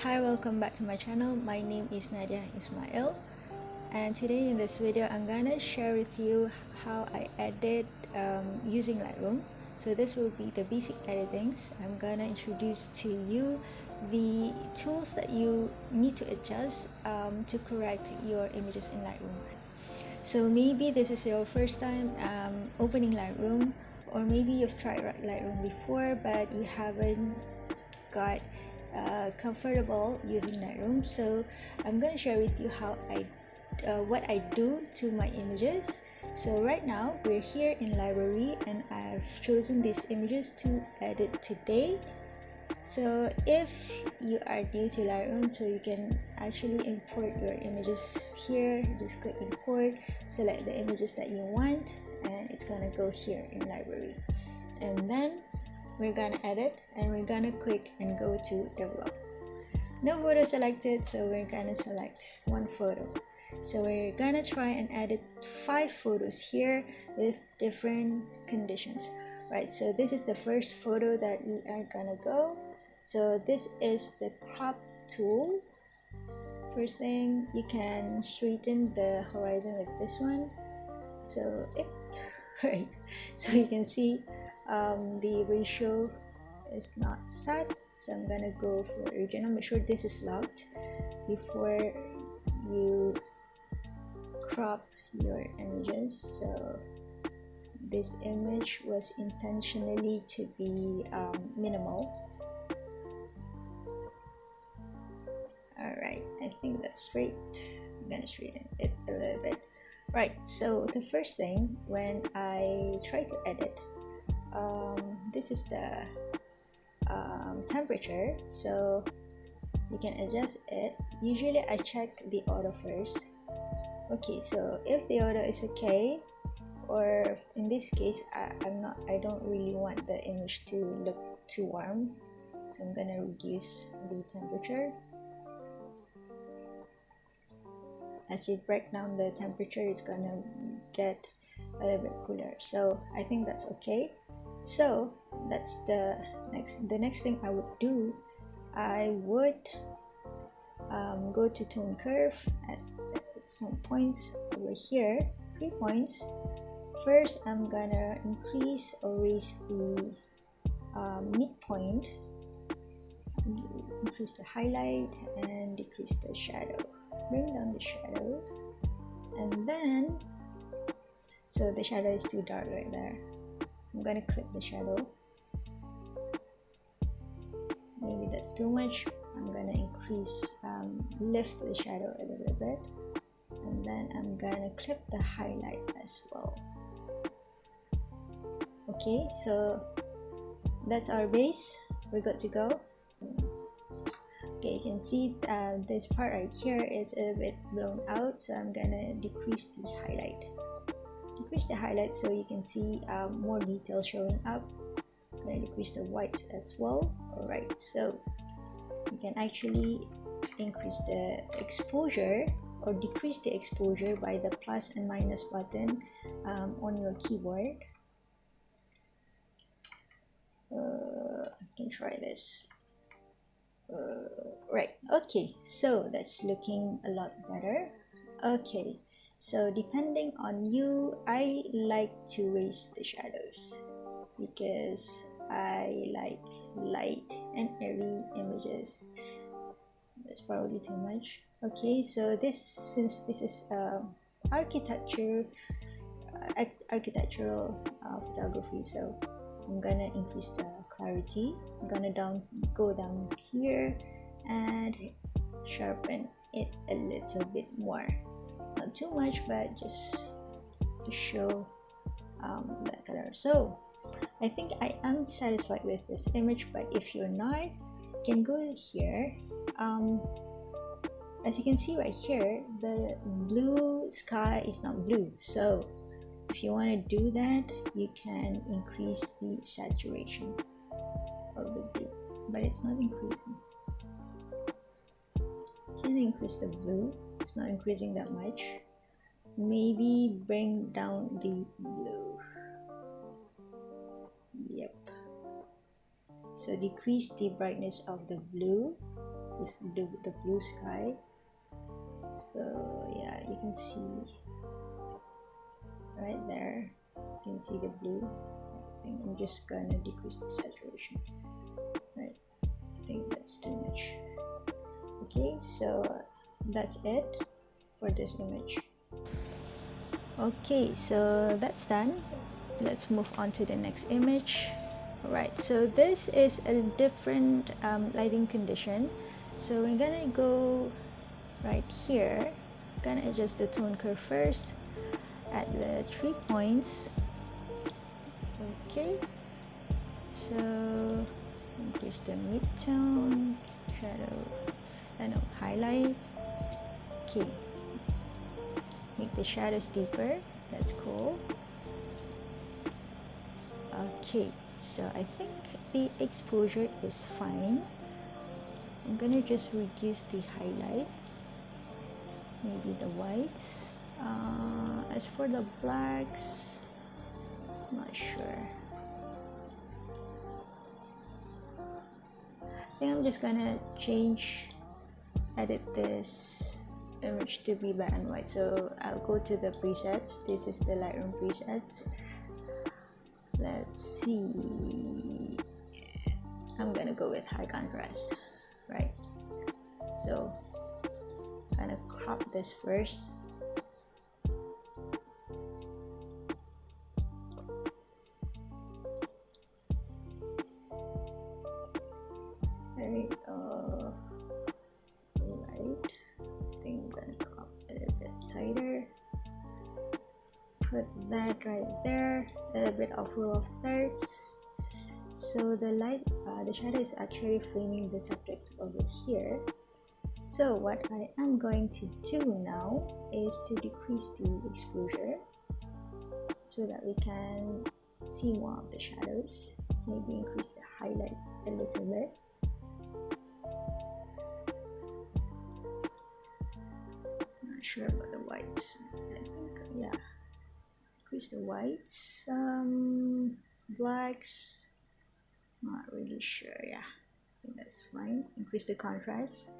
Hi, welcome back to my channel. My name is Nadia Ismail, and today in this video I'm gonna share with you how I edit using Lightroom. So this will be the basic editings. I'm gonna introduce to you the tools that you need to adjust to correct your images in Lightroom. So maybe this is your first time opening Lightroom, or maybe you've tried Lightroom before but you haven't got comfortable using Lightroom. So I'm gonna share with you how what I do to my images. So right now we're here in library and I've chosen these images to edit today. So if you are new to Lightroom, so you can actually import your images here. Just click import, select the images that you want, and it's gonna go here in library. And then we're gonna edit and we're gonna click and go to develop. No photo selected, so we're gonna select one photo. So we're gonna try and edit 5 photos here with different conditions, right? So this is the first photo that we are gonna go. So this is the crop tool. First thing, you can straighten the horizon with this one. So right, so you can see the ratio is not set, so I'm gonna go for original. Make sure this is locked before you crop your images. So this image was intentionally to be minimal. Alright, I think that's straight. I'm gonna straighten it a little bit. Right, so the first thing when I try to edit, this is the temperature, so you can adjust it. Usually I check the auto first. Okay, so if the auto is okay, or in this case I don't really want the image to look too warm, so I'm gonna reduce the temperature. As you break down the temperature, it's gonna get a little bit cooler, so I think that's okay. So that's the next thing I would do. I would go to tone curve at some points over here, 3 points. First I'm gonna increase or raise the midpoint, increase the highlight and decrease the shadow, bring down the shadow, and then so the shadow is too dark right there. I'm gonna clip the shadow. Maybe that's too much. I'm gonna increase, lift the shadow a little bit, and then I'm gonna clip the highlight as well. Okay, so that's our base. We're good to go. Okay, you can see this part right here is a little bit blown out, so I'm gonna decrease the highlight. Decrease the highlight so you can see more detail showing up. I'm gonna decrease the whites as well. Alright, so you can actually increase the exposure or decrease the exposure by the plus and minus button on your keyboard. I can try this. Right, okay, so that's looking a lot better. Okay, so depending on you, I like to raise the shadows because I like light and airy images. That's probably too much. Okay, so since this is architectural photography, so I'm gonna increase the clarity. I'm gonna go down here and sharpen it a little bit more. Not too much, but just to show that color. So I think I am satisfied with this image, but if you're not, you can go here. As you can see right here, the blue sky is not blue, so if you want to do that, you can increase the saturation of the blue, but it's not increasing. Can increase the blue, it's not increasing that much. Maybe bring down the blue. Yep. So decrease the brightness of the blue this blue, the blue sky. So yeah, you can see right there, you can see the blue. I think I'm just gonna decrease the saturation. Right, I think that's too much. Okay, so that's it for this image. Okay, so that's done. Let's move on to the next image. Alright, so this is a different lighting condition. So we're gonna go right here, gonna adjust the tone curve first at the 3 points. Okay, so increase the mid-tone, shadow, highlight. Okay, make the shadows deeper. That's cool. Okay, so I think the exposure is fine. I'm gonna just reduce the highlight, maybe the whites. As for the blacks, not sure. I think I'm just gonna edit this image to be black and white. So I'll go to the presets. This is the Lightroom presets. Let's see, I'm gonna go with high contrast, right? So I'm gonna crop this first. Right, I think I'm gonna crop it a bit tighter. Put that right there, a little bit of rule of thirds. So the shadow is actually framing the subject over here. So what I am going to do now is to decrease the exposure so that we can see more of the shadows. Maybe increase the highlight a little bit. Not sure about the whites. I think, yeah. Increase the whites, blacks, not really sure. Yeah, I think that's fine. Increase the contrast.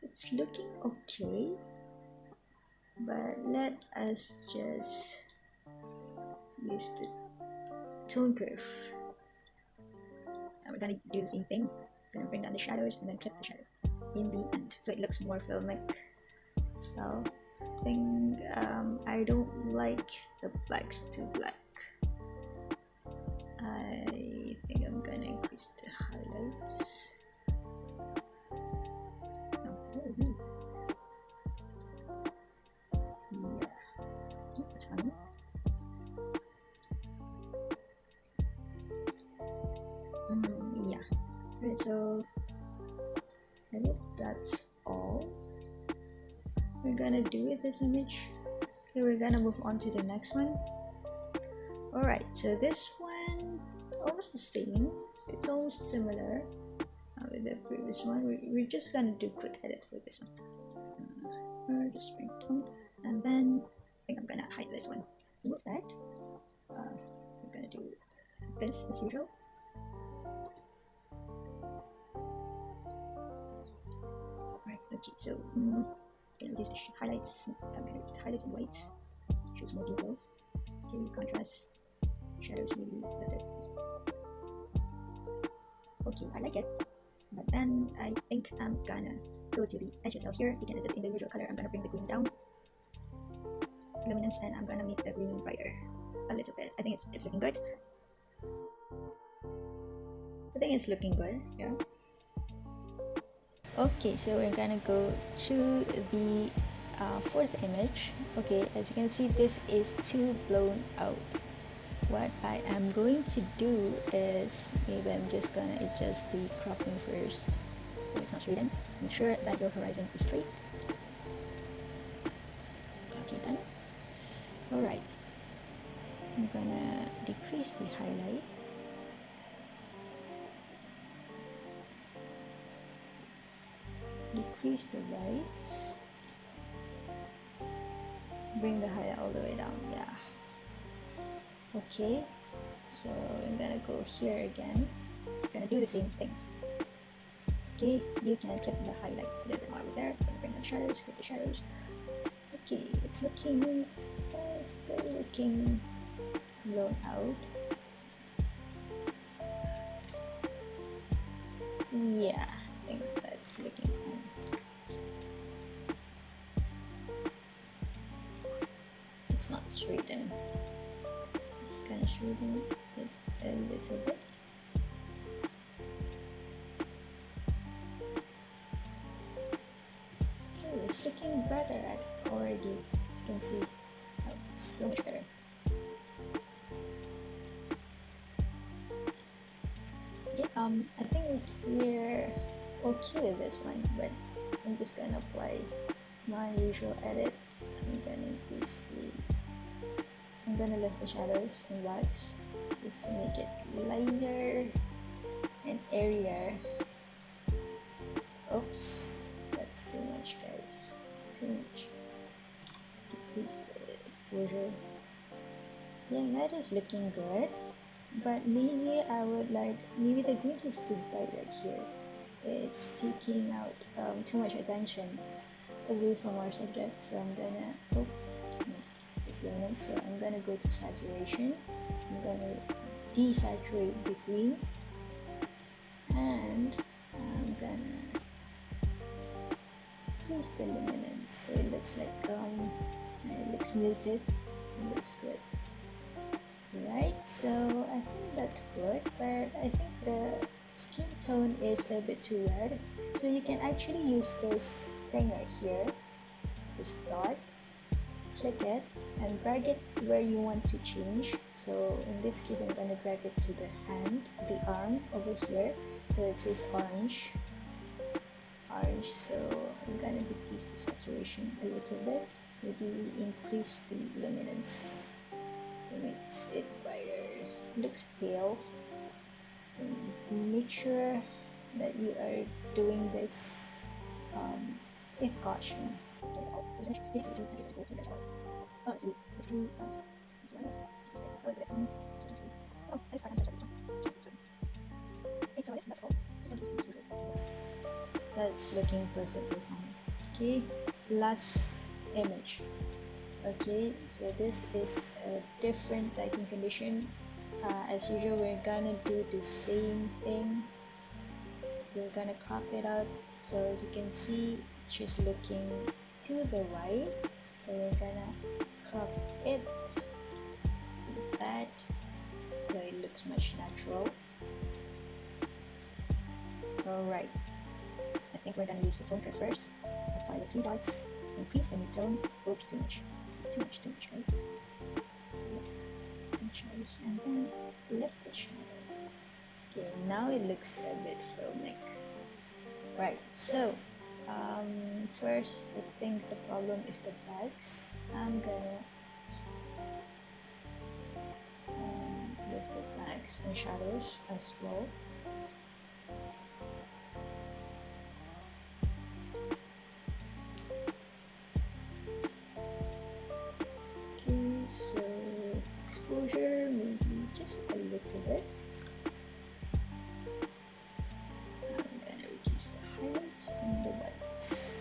It's looking okay, but let us just use the tone curve, and we're gonna do the same thing. Gonna bring down the shadows and then clip the shadow in the end, so it looks more filmic style thing. I don't like the blacks too black. I think I'm gonna increase the highlights. Yeah, that's fine. Yeah, right, so I guess that's all we're gonna do with this image. Okay, we're gonna move on to the next one. Alright, so this one almost the same, it's almost similar with the previous one. We're just gonna do quick edit for this one. The string tone, and then I think I'm gonna hide this one, remove that. We're gonna do this as usual. Right, okay, so I'm gonna reduce the highlights. I'm gonna reduce the highlights and whites, choose more details. Okay, contrast, shadows maybe a bit. Okay, I like it, but then I think I'm gonna go to the edges out here. You can adjust individual color. I'm gonna bring the green down, luminance, and I'm gonna make the green brighter a little bit. I think it's looking good. I think it's looking good, yeah. Okay, so we're gonna go to the fourth image. Okay, as you can see, this is too blown out. What I am going to do is, maybe I'm just gonna adjust the cropping first so it's not straightened. Make sure that your horizon is straight. Okay, done. Alright, I'm gonna decrease the highlight. Decrease the whites. Bring the highlight all the way down, yeah. Okay, so I'm gonna go here again. do the same thing. Okay, you can click the highlight a little bit more over there. Bring down shadows, click the shadows. Okay, it's looking, still looking blown out. Yeah, I think that's looking fine. It's not straightened. Just kind of straighten it a little bit. Okay, it's looking better already. As you can see, oh, it's so much better. Yeah, I think we're okay with this one, but I'm just gonna apply my usual edit. I'm gonna lift the shadows and blacks just to make it lighter and airier. Oops, that's too much, guys. Too much. Decrease the exposure. Yeah, that is looking good. But maybe I would like, maybe the greens is too bright right here. It's taking out too much attention away from our subject. So I'm gonna, oops, no, it's luminance. So I'm gonna go to saturation. I'm gonna desaturate the green. And I'm gonna increase the luminance. So it looks like, it looks muted. It looks good. Right, so I think that's good, but I think the skin tone is a bit too red, so you can actually use this thing right here, this dot, click it and drag it where you want to change. So in this case I'm going to drag it to the hand, the arm over here, so it says orange, so I'm going to decrease the saturation a little bit, maybe increase the luminance so makes it brighter. It looks pale, so make sure that you are doing this with caution. That's looking perfectly fine. Okay, last image. Okay, so this is a different lighting condition. As usual, we're gonna do the same thing. We're gonna crop it out, so as you can see, it's just looking to the right, so we're gonna crop it like that so it looks much natural. Alright, I think we're gonna use the tone curve first. Apply the 3 dots, increase the mid-tone. Oops, too much guys. Lift shadows and then lift the shadow. Okay, now it looks a bit filmic. Right, so first I think the problem is the blacks. I'm gonna lift the blacks and shadows as well. Okay, so exposure maybe just a little bit. I'm gonna reduce the highlights and the whites.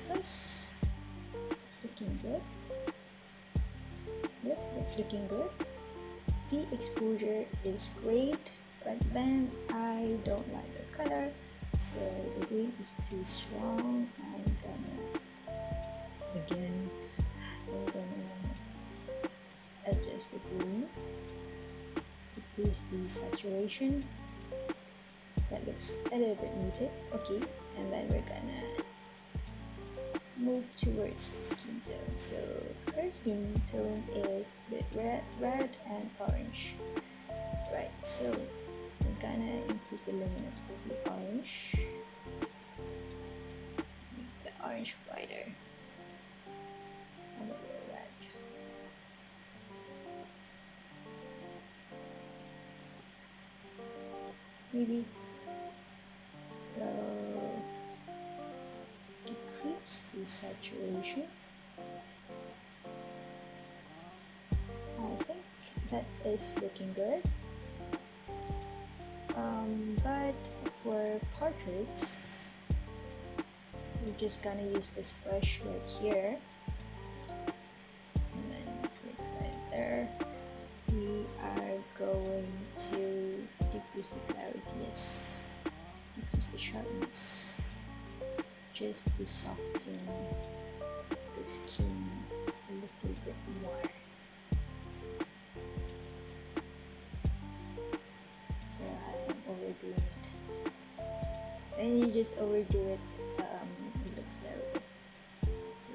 Plus. It's looking good. Yep, that's looking good. The exposure is great, but then I don't like the color, so the green is too strong. I'm gonna adjust the green, decrease the saturation. That looks a little bit muted. Okay, and then we're gonna move towards the skin tone. So her skin tone is a bit red and orange. Right, so we're gonna increase the luminance of the orange, make the orange brighter, a little red. Maybe so. Decrease the saturation. I think that is looking good. But for portraits, we're just gonna use this brush right here, and then click right there. We are going to decrease the clarity, yes, decrease the sharpness, just to soften the skin a little bit more. So I am overdoing it. When you just overdo it, it looks terrible. So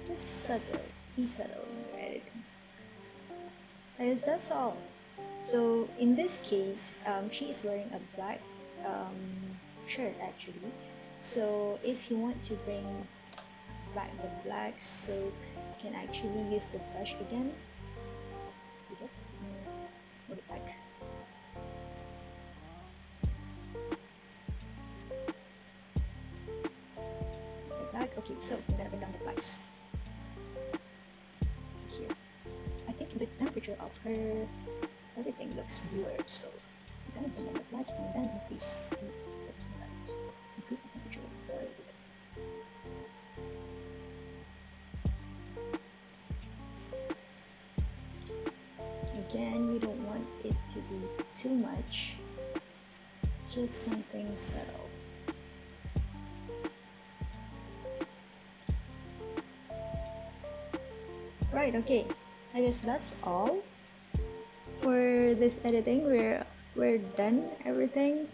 just subtle, be subtle in your editing. I guess that's all. So in this case, she is wearing a black shirt actually. So if you want to bring back the blacks, so you can actually use the brush again. Put it back. Okay, so I'm gonna bring down the blacks here. I think the temperature of her everything looks bluer, so I'm gonna bring down the blacks and then increase the temperature a little bit. Again, you don't want it to be too much, just something subtle. Right, okay, I guess that's all for this editing. We're done everything,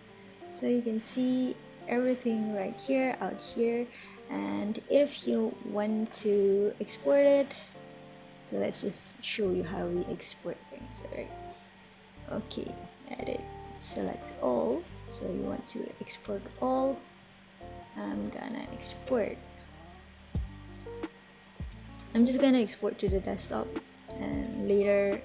so you can see everything right here, out here. And if you want to export it, so let's just show you how we export things. Right, okay, edit, select all. So you want to export all. I'm gonna export. I'm just gonna export to the desktop, and later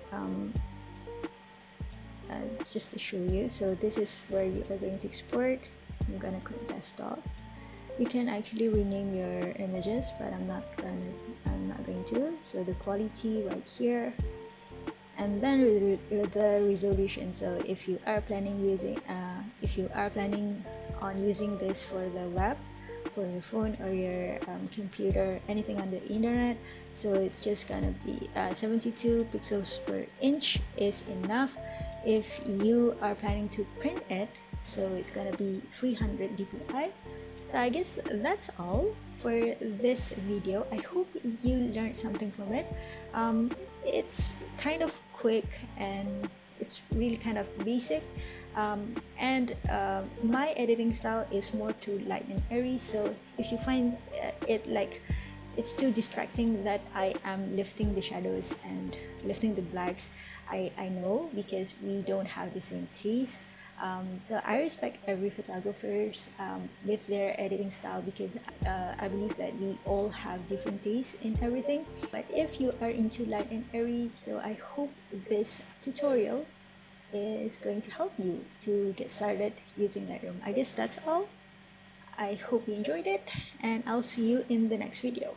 just to show you. So this is where you are going to export. I'm gonna click desktop. You can actually rename your images, but I'm not going to. So the quality right here, and then the resolution. So if you are planning on using this for the web, for your phone or your computer, anything on the internet, so it's just gonna be 72 pixels per inch is enough. If you are planning to print it, so it's gonna be 300 dpi. So I guess that's all for this video. I hope you learned something from it. It's kind of quick and it's really kind of basic, and my editing style is more to light and airy. So if you find it like it's too distracting that I am lifting the shadows and lifting the blacks, I know, because we don't have the same taste. So I respect every photographers with their editing style, because I believe that we all have different tastes in everything. But if you are into light and airy, so I hope this tutorial is going to help you to get started using Lightroom. I guess that's all. I hope you enjoyed it, and I'll see you in the next video.